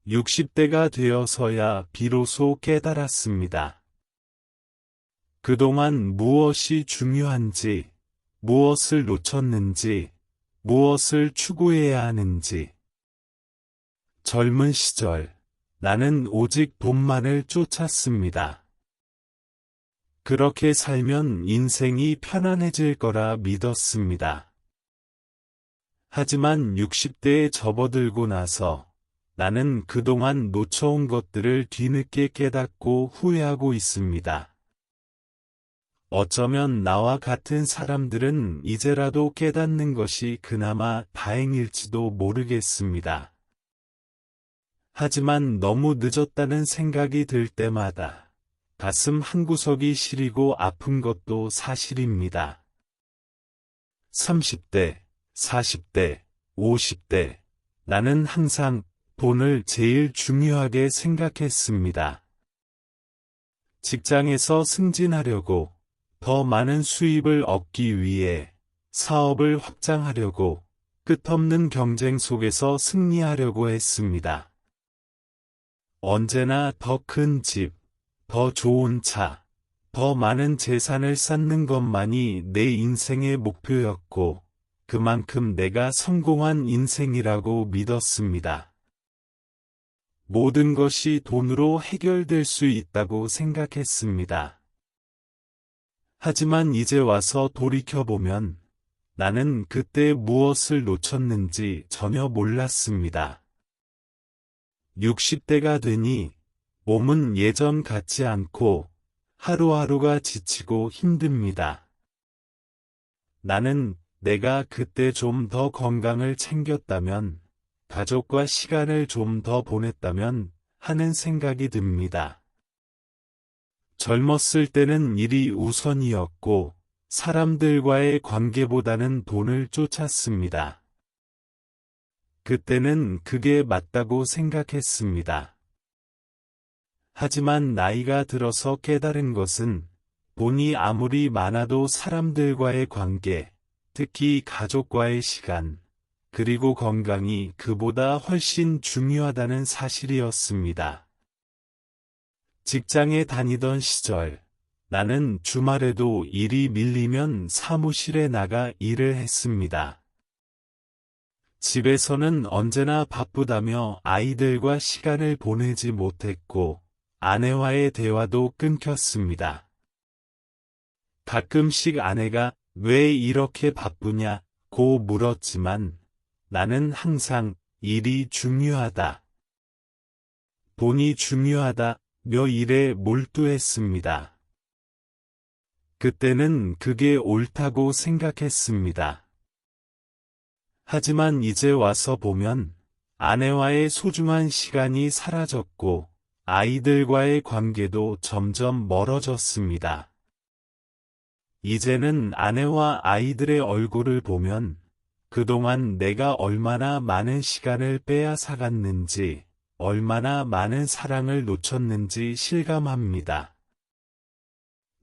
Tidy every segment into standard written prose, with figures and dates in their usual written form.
60대가 되어서야 비로소 깨달았습니다. 그동안 무엇이 중요한지, 무엇을 놓쳤는지, 무엇을 추구해야 하는지. 젊은 시절, 나는 오직 돈만을 쫓았습니다. 그렇게 살면 인생이 편안해질 거라 믿었습니다. 하지만 60대에 접어들고 나서 나는 그동안 놓쳐온 것들을 뒤늦게 깨닫고 후회하고 있습니다. 어쩌면 나와 같은 사람들은 이제라도 깨닫는 것이 그나마 다행일지도 모르겠습니다. 하지만 너무 늦었다는 생각이 들 때마다 가슴 한구석이 시리고 아픈 것도 사실입니다. 30대, 40대, 50대, 나는 항상 돈을 제일 중요하게 생각했습니다. 직장에서 승진하려고, 더 많은 수입을 얻기 위해 사업을 확장하려고, 끝없는 경쟁 속에서 승리하려고 했습니다. 언제나 더 큰 집, 더 좋은 차, 더 많은 재산을 쌓는 것만이 내 인생의 목표였고, 그만큼 내가 성공한 인생이라고 믿었습니다. 모든 것이 돈으로 해결될 수 있다고 생각했습니다. 하지만 이제 와서 돌이켜보면 나는 그때 무엇을 놓쳤는지 전혀 몰랐습니다. 60대가 되니 몸은 예전 같지 않고 하루하루가 지치고 힘듭니다. 나는 내가 그때 좀 더 건강을 챙겼다면, 가족과 시간을 좀 더 보냈다면 하는 생각이 듭니다. 젊었을 때는 일이 우선이었고, 사람들과의 관계보다는 돈을 쫓았습니다. 그때는 그게 맞다고 생각했습니다. 하지만 나이가 들어서 깨달은 것은 돈이 아무리 많아도 사람들과의 관계, 특히 가족과의 시간, 그리고 건강이 그보다 훨씬 중요하다는 사실이었습니다. 직장에 다니던 시절, 나는 주말에도 일이 밀리면 사무실에 나가 일을 했습니다. 집에서는 언제나 바쁘다며 아이들과 시간을 보내지 못했고, 아내와의 대화도 끊겼습니다. 가끔씩 아내가 왜 이렇게 바쁘냐고 물었지만 나는 항상 일이 중요하다, 돈이 중요하다며 일에 몰두했습니다. 그때는 그게 옳다고 생각했습니다. 하지만 이제 와서 보면 아내와의 소중한 시간이 사라졌고 아이들과의 관계도 점점 멀어졌습니다. 이제는 아내와 아이들의 얼굴을 보면 그동안 내가 얼마나 많은 시간을 빼앗아갔는지, 얼마나 많은 사랑을 놓쳤는지 실감합니다.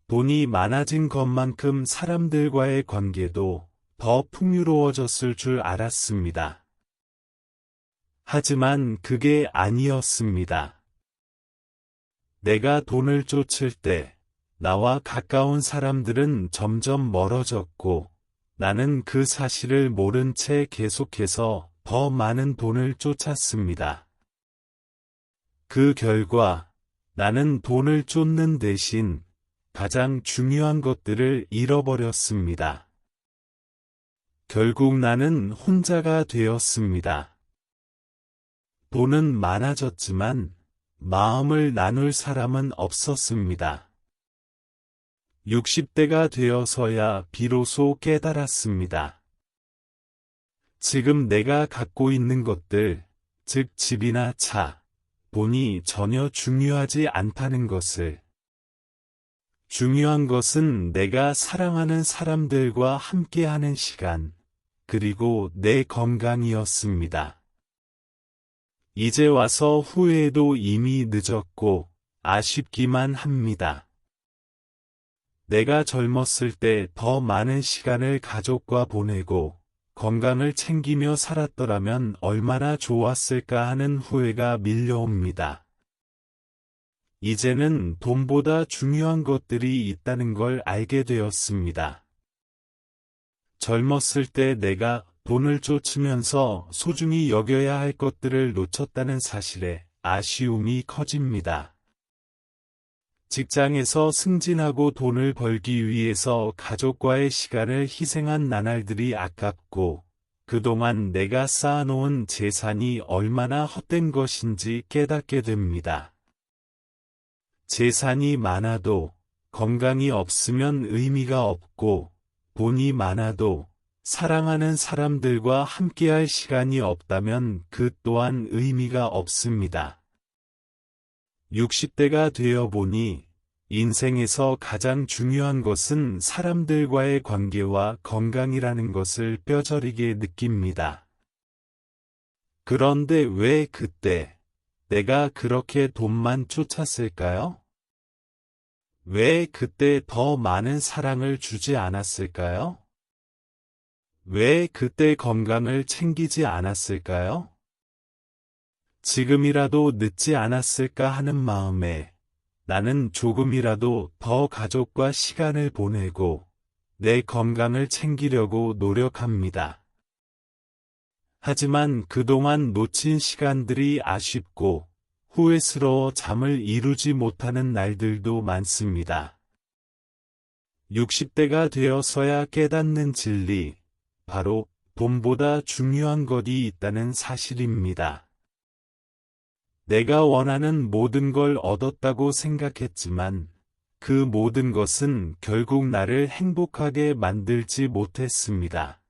돈이 많아진 것만큼 사람들과의 관계도 더 풍요로워졌을 줄 알았습니다. 하지만 그게 아니었습니다. 내가 돈을 쫓을 때 나와 가까운 사람들은 점점 멀어졌고 나는 그 사실을 모른 채 계속해서 더 많은 돈을 쫓았습니다. 그 결과 나는 돈을 쫓는 대신 가장 중요한 것들을 잃어버렸습니다. 결국 나는 혼자가 되었습니다. 돈은 많아졌지만 마음을 나눌 사람은 없었습니다. 60대가 되어서야 비로소 깨달았습니다. 지금 내가 갖고 있는 것들, 즉 집이나 차, 돈이 전혀 중요하지 않다는 것을. 중요한 것은 내가 사랑하는 사람들과 함께하는 시간, 그리고 내 건강이었습니다. 이제 와서 후회해도 이미 늦었고 아쉽기만 합니다. 내가 젊었을 때 더 많은 시간을 가족과 보내고 건강을 챙기며 살았더라면 얼마나 좋았을까 하는 후회가 밀려옵니다. 이제는 돈보다 중요한 것들이 있다는 걸 알게 되었습니다. 젊었을 때 내가 돈을 쫓으면서 소중히 여겨야 할 것들을 놓쳤다는 사실에 아쉬움이 커집니다. 직장에서 승진하고 돈을 벌기 위해서 가족과의 시간을 희생한 나날들이 아깝고, 그동안 내가 쌓아놓은 재산이 얼마나 헛된 것인지 깨닫게 됩니다. 재산이 많아도 건강이 없으면 의미가 없고, 돈이 많아도 사랑하는 사람들과 함께할 시간이 없다면 그 또한 의미가 없습니다. 60대가 되어 보니 인생에서 가장 중요한 것은 사람들과의 관계와 건강이라는 것을 뼈저리게 느낍니다. 그런데 왜 그때 내가 그렇게 돈만 쫓았을까요? 왜 그때 더 많은 사랑을 주지 않았을까요? 왜 그때 건강을 챙기지 않았을까요? 지금이라도 늦지 않았을까 하는 마음에 나는 조금이라도 더 가족과 시간을 보내고 내 건강을 챙기려고 노력합니다. 하지만 그동안 놓친 시간들이 아쉽고 후회스러워 잠을 이루지 못하는 날들도 많습니다. 60대가 되어서야 깨닫는 진리, 바로 돈보다 중요한 것이 있다는 사실입니다. 내가 원하는 모든 걸 얻었다고 생각했지만 그 모든 것은 결국 나를 행복하게 만들지 못했습니다.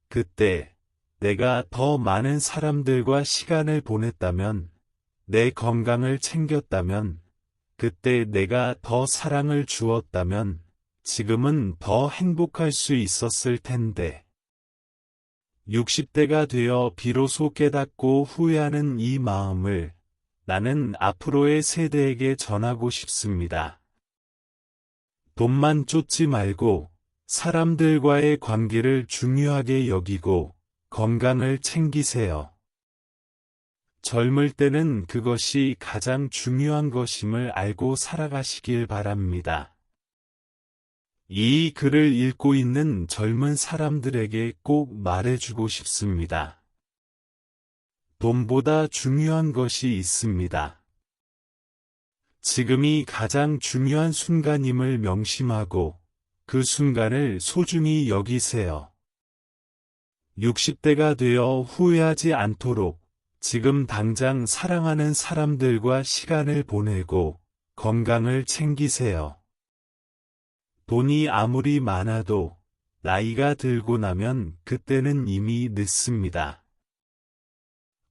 그때 내가 더 많은 사람들과 시간을 보냈다면, 내 건강을 챙겼다면, 그때 내가 더 사랑을 주었다면 지금은 더 행복할 수 있었을 텐데. 60대가 되어 비로소 깨닫고 후회하는 이 마음을 나는 앞으로의 세대에게 전하고 싶습니다. 돈만 쫓지 말고 사람들과의 관계를 중요하게 여기고 건강을 챙기세요. 젊을 때는 그것이 가장 중요한 것임을 알고 살아가시길 바랍니다. 이 글을 읽고 있는 젊은 사람들에게 꼭 말해주고 싶습니다. 돈보다 중요한 것이 있습니다. 지금이 가장 중요한 순간임을 명심하고 그 순간을 소중히 여기세요. 60대가 되어 후회하지 않도록 지금 당장 사랑하는 사람들과 시간을 보내고 건강을 챙기세요. 돈이 아무리 많아도 나이가 들고 나면 그때는 이미 늦습니다.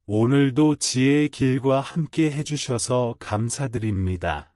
오늘도 지혜의 길과 함께 해주셔서 감사드립니다.